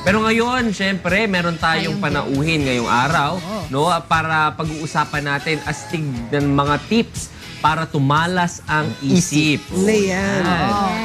Pero ngayon, syempre, meron tayong panauhin ngayong araw, no, para pag-uusapan natin astig ng mga tips para tumalas ang isip.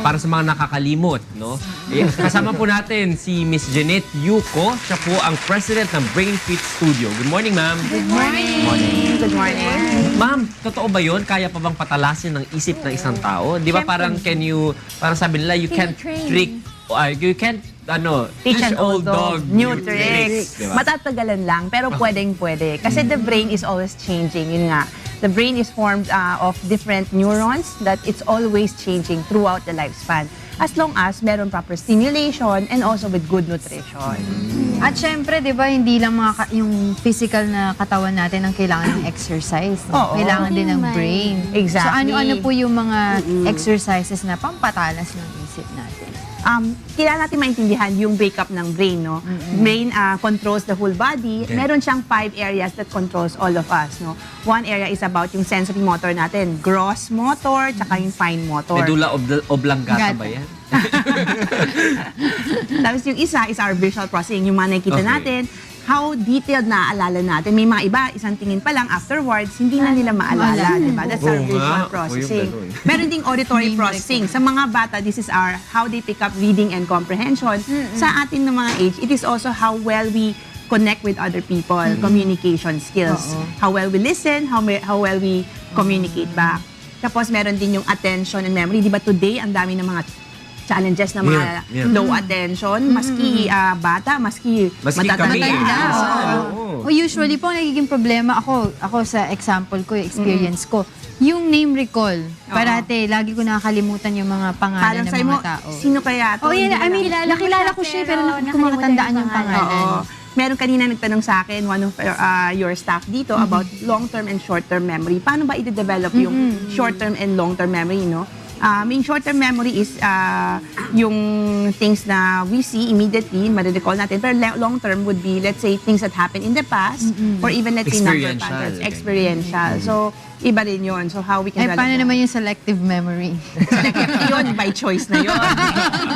Para sa mga nakakalimot, no? Kasama po natin si Miss Jeanette Yuko. Siya po ang president ng Brain Fit Studio. Good morning, ma'am. Good morning. Good morning. Ma'am, totoo ba yun? Kaya pa bang patalasin ng isip ng isang tao? Di ba parang parang sabi nila, you can't Teach an old dog new tricks. Diba? Matatagalan lang, pero pwedeng-pwede. Kasi the brain is always changing. Yun nga. The brain is formed of different neurons that it's always changing throughout the lifespan. As long as meron proper stimulation and also with good nutrition. At syempre, di ba, hindi lang yung physical na katawan natin ang kailangan ng exercise. No? Kailangan din ng brain. Exactly. So, ano-ano po yung mga exercises na pampatalas ng isip natin? Kailangan natin maintindihan yung breakup ng brain, no? Brain controls the whole body. Okay. Meron siyang 5 areas that controls all of us, no? One area is about yung sensory motor natin, gross motor, tsaka yung fine motor. Medulla oblongata ba yan? Tapos yung isa is our visual processing, yung mga nakikita natin, how detailed na naalala natin. May mga iba, isang tingin pa lang, afterwards, hindi na nila maalala, di ba? That's our visual processing. Meron ding auditory processing. Sa mga bata, this is how they pick up reading and comprehension. Sa atin ng mga age, it is also how well we connect with other people, communication skills. How well we listen, how well we communicate back. Tapos meron din yung attention and memory. Di ba today, ang dami ng mga challenges na mga low attention, maski bata, maski matatanda. Usually po, nagiging problema ako sa example ko, experience ko, yung name recall. Parate, lagi ko nakakalimutan yung mga pangalan ng mga tao. Sino kaya ito? Nakilala ko siya, pero hindi ko makatandaan yung pangalan. Meron kanina nagtanong sa akin, one of your staff dito, about long-term and short-term memory. Paano ba i-develop yung short-term and long-term memory, no? Yung short-term memory is yung things na we see immediately, ma-recall natin. Pero long-term would be, let's say, things that happened in the past or even, let's say, number patterns. Experiential. So, iba rin yun. So, how we can develop paano naman yung selective memory? Selective yun, by choice na yun.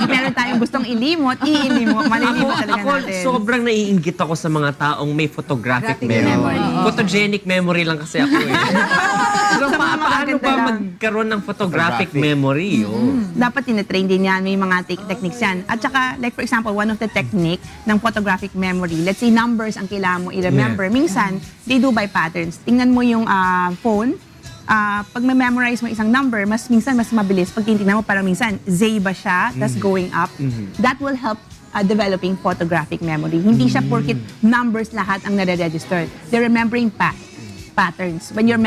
Meron tayong gustong ilimot, iilimot. Malilimot talaga natin. Sobrang naiinggit ako sa mga taong may photographic memory. Photogenic memory lang kasi ako eh. So, paano ba magkaroon ng photographic memory? Dapat tinatrain din yan. May mga techniques yan. At saka, like for example, one of the technique ng photographic memory, let's say numbers ang kailangan mo i-remember. Minsan, they do by patterns. Tingnan mo yung phone. Pag memorize mo isang number, minsan mas mabilis. Pag tinitingnan mo, parang minsan, Z ba siya, tas going up. That will help developing photographic memory. Hindi siya porkit numbers lahat ang nare-register. They're remembering patterns. When you're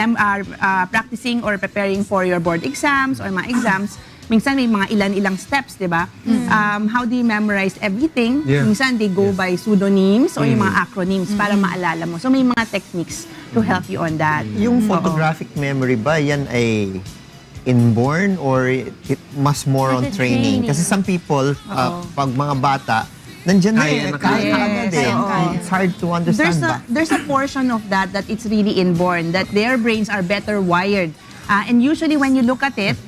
practicing or preparing for your board exams or mga exams, minsan may mga ilan-ilang steps, di ba? How do you memorize everything? Minsan they go by pseudonyms or yung mga acronyms para maalala mo. So may mga techniques to help you on that. Yung photographic memory ba, yan ay inborn or mas more on training? Kasi some people, pag mga bata, nandiyan na kaya agad eh. It's hard to understand ba? There's a portion of that it's really inborn, that their brains are better wired. And usually when you look at it,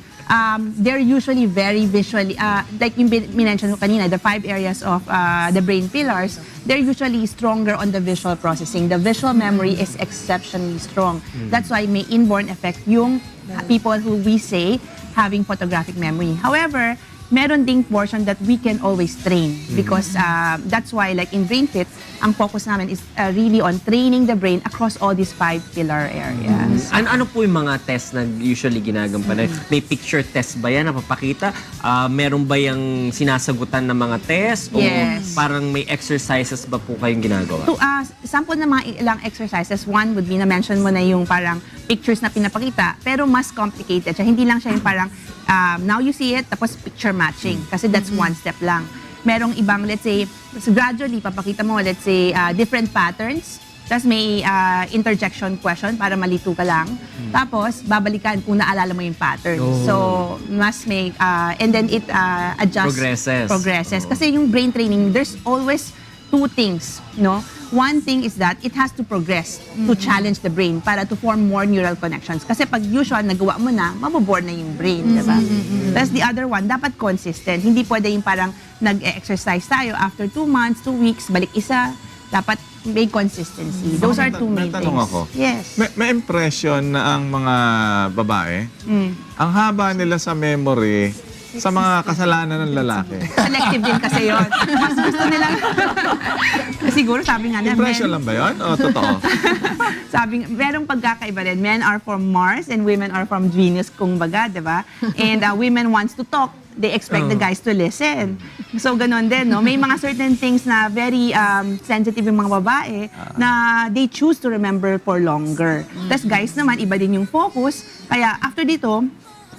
they're usually very visually, like yung minention ko kanina, the 5 areas of the brain pillars, they're usually stronger on the visual processing. The visual memory is exceptionally strong. That's why may inborn effect yung people who we say having photographic memory. However, meron ding portion that we can always train because that's why like in Brain Fit, ang focus namin is really on training the brain across all these 5 pillar areas. Ano po yung mga test na usually ginagampanan? May picture test ba yan na papakita? Meron ba yung sinasagutan ng mga test? O parang may exercises ba po kayong ginagawa? So, sample ng mga ilang exercises, one would be na-mention mo na yung parang pictures na pinapakita, pero mas complicated siya. Hindi lang siya yung parang now you see it, tapos picture matching. Kasi that's one step lang. Merong ibang, let's say, gradually, papakita mo, let's say, different patterns. Tapos may interjection question para malito ka lang. Tapos, babalikan kung naalala mo yung pattern. So, mas may, and then it adjusts. Progresses. Kasi yung brain training, there's always two things, no? One thing is that it has to progress to challenge the brain para to form more neural connections. Kasi pag usual nagawa mo na, mabobore na yung brain, diba? Tapos the other one, dapat consistent. Hindi pwede yung parang nag-exercise tayo after 2 months, 2 weeks, balik isa. Dapat may consistency. Those are two main May things. tanong ako. Yes. May impression na ang mga babae, ang haba nila sa memory sa mga kasalanan ng lalaki. Selective din kasi yun. Mas gusto nilang... Siguro sabi nga na, Impression lang ba yun? O totoo? sabi, merong pagkakaiba rin. Men are from Mars and women are from Venus, kung baga, di ba? And women wants to talk. They expect the guys to listen. So, ganun din, no? May mga certain things na very sensitive yung mga babae na they choose to remember for longer. Tapos guys naman, iba din yung focus. Kaya after dito,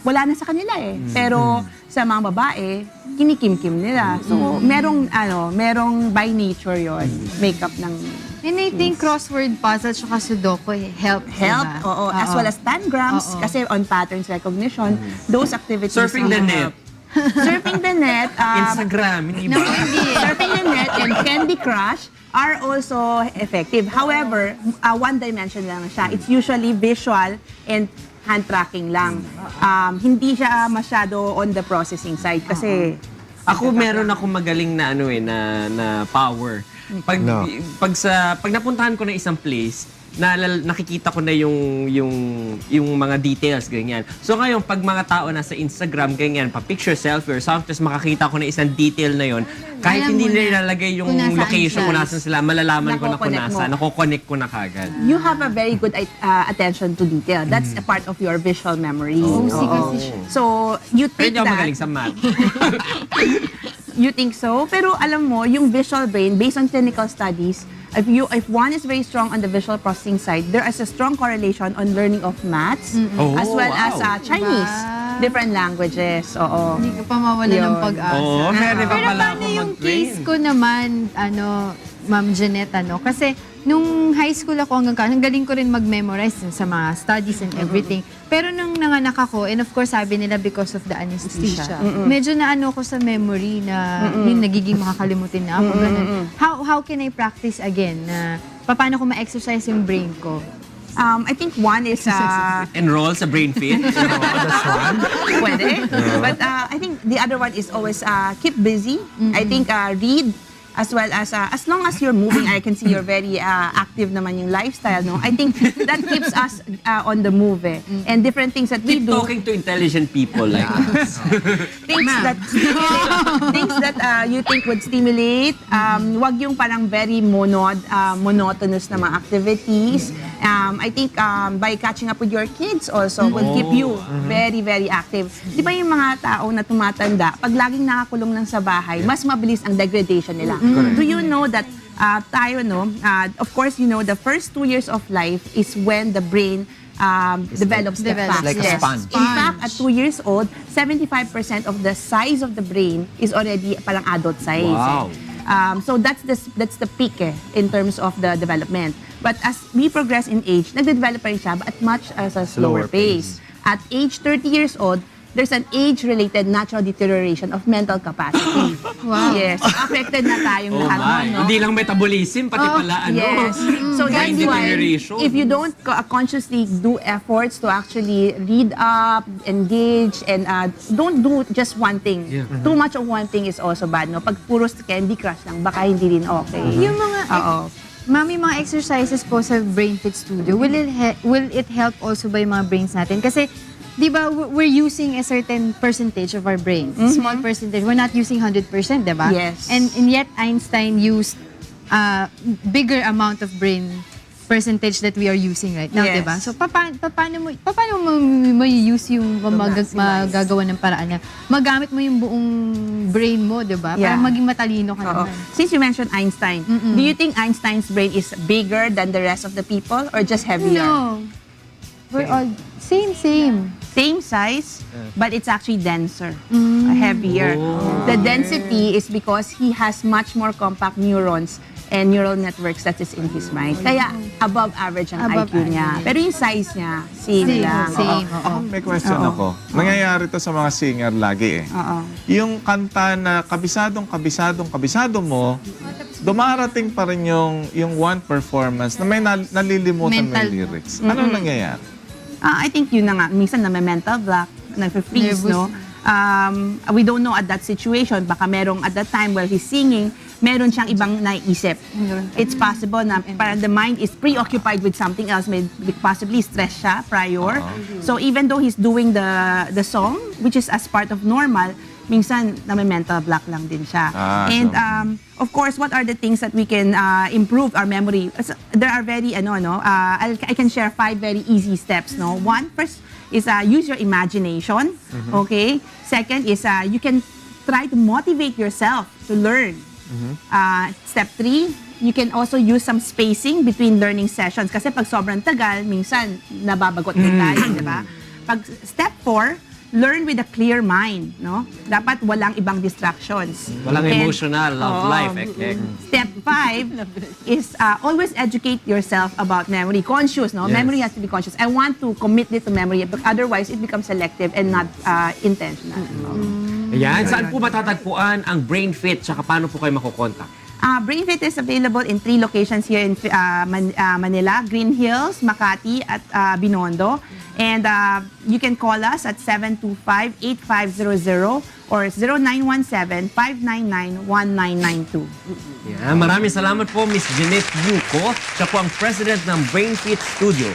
wala na sa kanila eh. Pero sa mga babae, kinikim-kim nila. So, merong by nature yon makeup ng And I think crossword puzzle at sudoku help. help, diba? oo, as well as tangrams, Oo. kasi on patterns recognition, those activities Surfing the will net. help. Surfing the net, Instagram, hindi ba? surfing the net and Candy Crush are also effective. However, one dimension lang siya. It's usually visual and hand tracking lang. Hindi siya masyado on the processing side kasi Ako meron ako magaling na na power. Pag No. pag napuntahan ko na isang place, nakikita ko na yung mga details, ganyan. So ngayon, pag mga tao nasa Instagram, ganyan, pa-picture, selfie, or something, tapos makakita ko na isang detail na yon, kahit Alam hindi mo na nila ilalagay yung kung nasaan location kung siya. nasan sila, malalaman ko na kung Nako-connect nasa, mo. nako-connect ko na kagad. you have a very good attention to detail. That's a part of your visual memory. OC Oo. kasi siya. So, you Pero think hindi ako that... magaling sa math. You think so? Pero alam mo, yung visual brain, based on clinical studies, if one is very strong on the visual processing side, there is a strong correlation on learning of maths Oh, as well as wow. Chinese, Diba? different languages. Oo. Hindi ka pa mawala ng Yun. pag-asa. Oo, meron pa Pero pala paano ako yung mag-train. case ko naman, Ma'am Jeanette, kasi nung high school ako ang galing ko rin mag-memorize sa mga studies and everything. Pero nung nanganak ako, and of course sabi nila because of the anesthesia, medyo naano ko sa memory na yung nagiging makakalimutin na ako. Ganun. How can I practice again na paano ko ma-exercise yung brain ko? I think one is Enroll sa Brain Fit. That's one. pwede. But I think the other one is always keep busy. I think read as well as long as you're moving. I can see you're very active naman yung lifestyle, no? I think that keeps us on the move, eh. And different things that we Keep do, talking to intelligent people like us. things that things that you think would stimulate. Wag yung parang very monotonous na mga activities. I think by catching up with your kids also will keep you very, very active. Di ba yung mga tao na tumatanda, pag laging nakakulong lang sa bahay, mas mabilis ang degradation nila. Do you know that tayo, no? Of course, you know, the first 2 years of life is when the brain develops the Develops, fastest. like a sponge. In fact, at 2 years old, 75% of the size of the brain is already parang adult size. Wow. So that's the peak in terms of the development. But as we progress in age, nagde-develop pa rin siya, but at much as a slower pace. At age 30 years old, there's an age-related natural deterioration of mental capacity. Wow. Yes. Affected na tayong Oh lahat. my. No? Hindi lang metabolism, pati pala Yes. So that's brain why deterioration. if you don't consciously do efforts to actually read up, engage, and don't do just one thing. Yeah. Too much of one thing is also bad. No? Pag puro Candy Crush lang, baka hindi rin okay. Yung mga Oo. Mami, mga exercises po sa Brain Fit Studio, will it help also by mga brains natin? Kasi, di ba, we're using a certain percentage of our brain. Small percentage. We're not using 100%, di ba? Yes. And yet, Einstein used bigger amount of brain percentage that we are using right now, Yes. di ba? So, paano mo use yung magagawa ng paraan na magamit mo yung buong brain mo, di ba? Para Yeah. maging matalino ka Oo. naman. Since you mentioned Einstein, do you think Einstein's brain is bigger than the rest of the people or just heavier? No. We're all same. Same size, but it's actually denser, heavier. The density is because he has much more compact neurons and neural networks that is in his mind. Kaya above average ang Above IQ niya. average. Pero yung size niya, same lang. Same. Ako, may question ako. Nangyayari to sa mga singer lagi eh. Oo. Yung kanta na kabisado mo, dumarating pa rin yung one performance na may nalilimutan mo Mental yung lyrics. Ano nangyayari? I think yun na nga, minsan na may mental block, nag-freeze, Nervous. no? We don't know at that situation, baka merong at that time while he's singing, meron siyang ibang naiisip. It's possible na parang the mind is preoccupied with something else, may possibly stress siya prior. So even though he's doing the song, which is as part of normal, minsan na may mental block lang din siya. And of course, what are the things that we can improve our memory? There are very, I can share 5 very easy steps. No, first is use your imagination. Okay. Second is you can try to motivate yourself to learn. Step 3, you can also use some spacing between learning sessions. Kasi pag sobrang tagal, minsan nababagot din tayo, di ba? Pag step 4, learn with a clear mind, no? Dapat walang ibang distractions. Walang And- emotional, love Oo. life. Step 5 is always educate yourself about memory. Conscious, no? Yes. Memory has to be conscious. I want to commit this to memory, but otherwise it becomes selective and not intentional. Ayan, saan po matatagpuan ang Brain Fit? Tsaka paano po kayo makukontak? Brain Fit is available in 3 locations here in Manila, Green Hills, Makati, at Binondo. And you can call us at 725-8500 or 0917-599-1992. Yan, maraming salamat po, Miss Jeanette Yuko. Siya po ang president ng Brain Fit Studio.